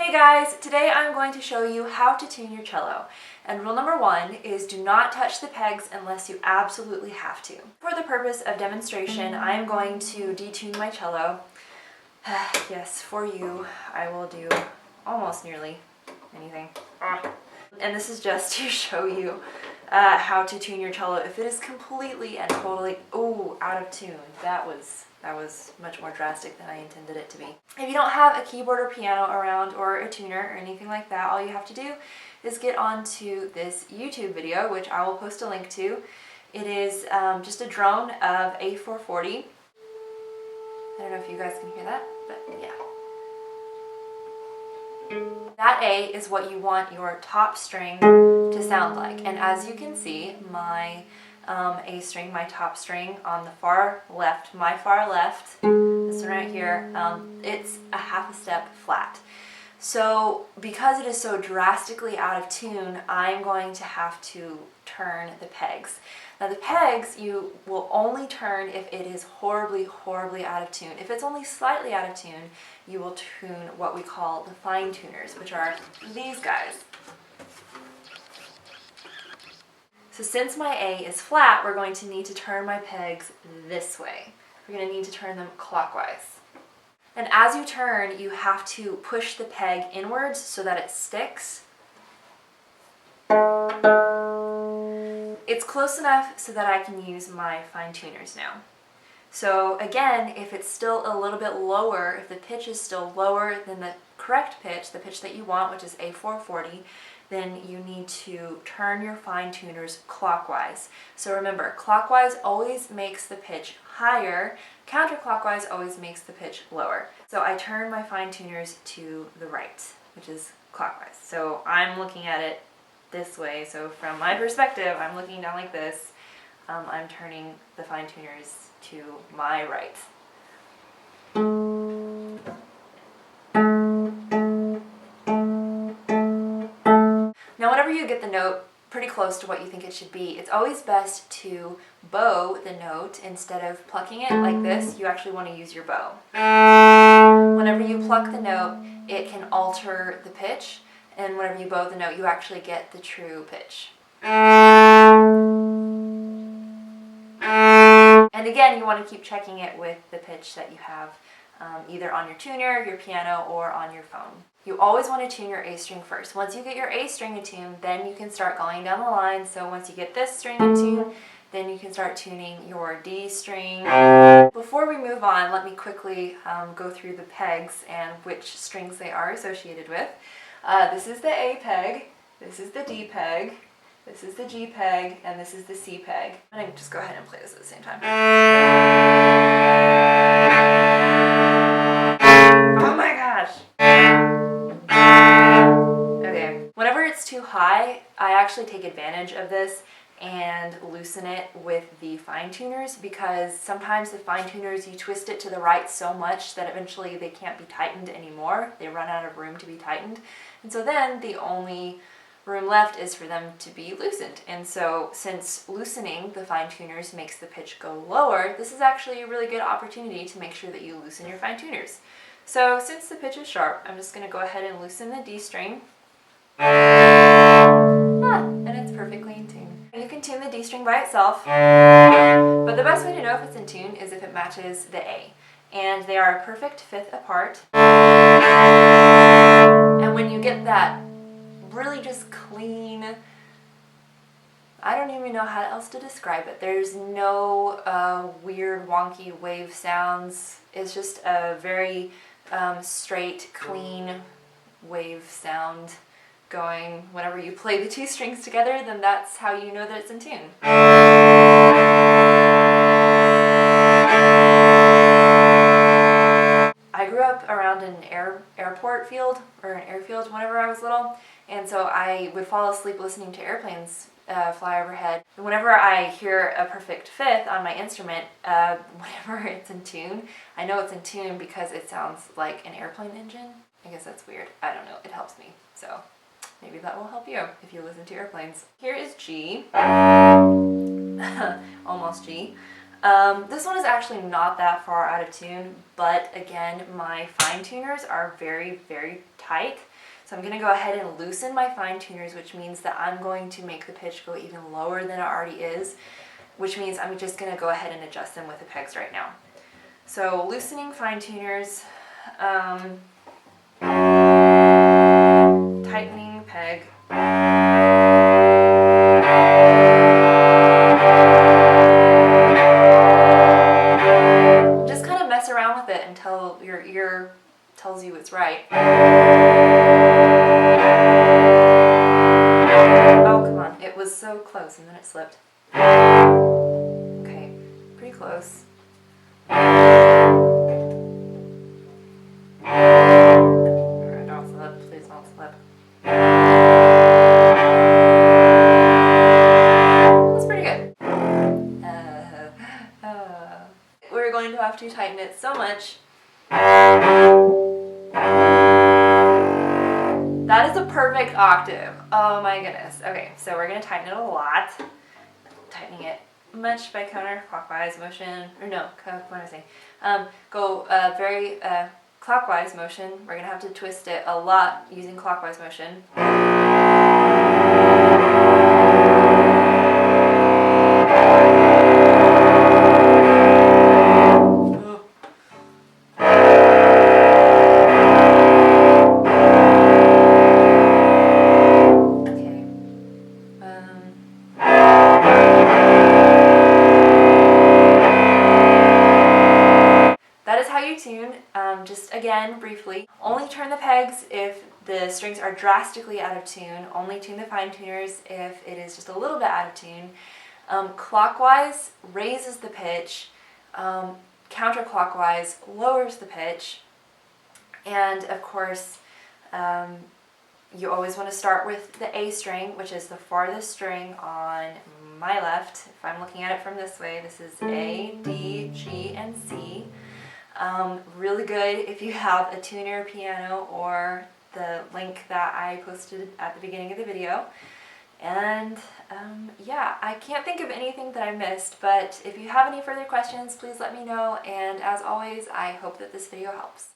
Hey guys, today I'm going to show you how to tune your cello. And rule number 1 is do not touch the pegs unless you absolutely have to. For the purpose of demonstration, I am going to detune my cello. Yes, for you, I will do almost nearly anything. And this is just to show you how to tune your cello if it is completely and totally out of tune. That was much more drastic than I intended it to be. If you don't have a keyboard or piano around or a tuner or anything like that, all you have to do is get onto this YouTube video, which I will post a link to. It is just a drone of A440. I don't know if you guys can hear that, but yeah. That A is what you want your top string to sound like. And as you can see, my A string, my top string on the far left, this one right here, it's a half a step flat. So because it is so drastically out of tune, I'm going to have to turn the pegs. Now the pegs you will only turn if it is horribly, horribly out of tune. If it's only slightly out of tune, you will tune what we call the fine tuners, which are these guys. So since my A is flat, we're going to need to turn my pegs this way. We're going to need to turn them clockwise. And as you turn, you have to push the peg inwards so that it sticks. It's close enough so that I can use my fine tuners now. So again, if it's still a little bit lower, if the pitch is still lower than the correct pitch, the pitch that you want, which is A440, then you need to turn your fine tuners clockwise. So remember, clockwise always makes the pitch higher, counterclockwise always makes the pitch lower. So I turn my fine tuners to the right, which is clockwise. So I'm looking at it this way, so from my perspective, I'm looking down like this. I'm turning the fine tuners to my right. Now whenever you get the note pretty close to what you think it should be, it's always best to bow the note instead of plucking it like this. You actually want to use your bow. Whenever you pluck the note, it can alter the pitch, and whenever you bow the note, you actually get the true pitch. And again, you want to keep checking it with the pitch that you have either on your tuner, your piano, or on your phone. You always want to tune your A string first. Once you get your A string in tune, then you can start going down the line. So once you get this string in tune, then you can start tuning your D string. Before we move on, let me quickly go through the pegs and which strings they are associated with. This is the A peg, this is the D peg, this is the G peg, and this is the C peg. I'm going to just go ahead and play this at the same time. Oh my gosh! Okay, whenever it's too high, I actually take advantage of this and loosen it with the fine tuners, because sometimes the fine tuners, you twist it to the right so much that eventually they can't be tightened anymore. They run out of room to be tightened. And so then the only room left is for them to be loosened. And so since loosening the fine tuners makes the pitch go lower, this is actually a really good opportunity to make sure that you loosen your fine tuners. So since the pitch is sharp, I'm just going to go ahead and loosen the D string. And it's perfectly in tune. You can tune the D string by itself, but the best way to know if it's in tune is if it matches the A. And they are a perfect fifth apart. And when you get that really just clean, I don't even know how else to describe it. There's no weird wonky wave sounds. It's just a very straight, clean wave sound going. Whenever you play the two strings together, then that's how you know that it's in tune. I grew up around an airport field, or an airfield whenever I was little, and so I would fall asleep listening to airplanes fly overhead. And whenever I hear a perfect fifth on my instrument, whenever it's in tune, I know it's in tune because it sounds like an airplane engine. I guess that's weird. I don't know. It helps me. So maybe that will help you if you listen to airplanes. Here is G. Almost G. This one is actually not that far out of tune, but again, my fine tuners are very, very tight. So I'm going to go ahead and loosen my fine tuners, which means that I'm going to make the pitch go even lower than it already is, which means I'm just going to go ahead and adjust them with the pegs right now. So loosening fine tuners, tightening peg. Just kind of mess around with it until your ear tells you it's right. Oh, come on. It was so close and then it slipped. Okay, pretty close. Don't slip, please don't slip. That's pretty good. We're going to have to tighten it so much. That is a perfect octave. Oh my goodness. Okay, so we're going to tighten it a lot. Tightening it much by counterclockwise motion. Or no, what am I saying? Go very clockwise motion. We're going to have to twist it a lot using clockwise motion. That is how you tune. Just again, briefly, only turn the pegs if the strings are drastically out of tune. Only tune the fine tuners if it is just a little bit out of tune. Clockwise raises the pitch. Counterclockwise lowers the pitch. And of course, you always want to start with the A string, which is the farthest string on my left. If I'm looking at it from this way, this is A, D, G, and C. Really good if you have a tuner piano or the link that I posted at the beginning of the video. And yeah, I can't think of anything that I missed, but if you have any further questions, please let me know. And as always, I hope that this video helps.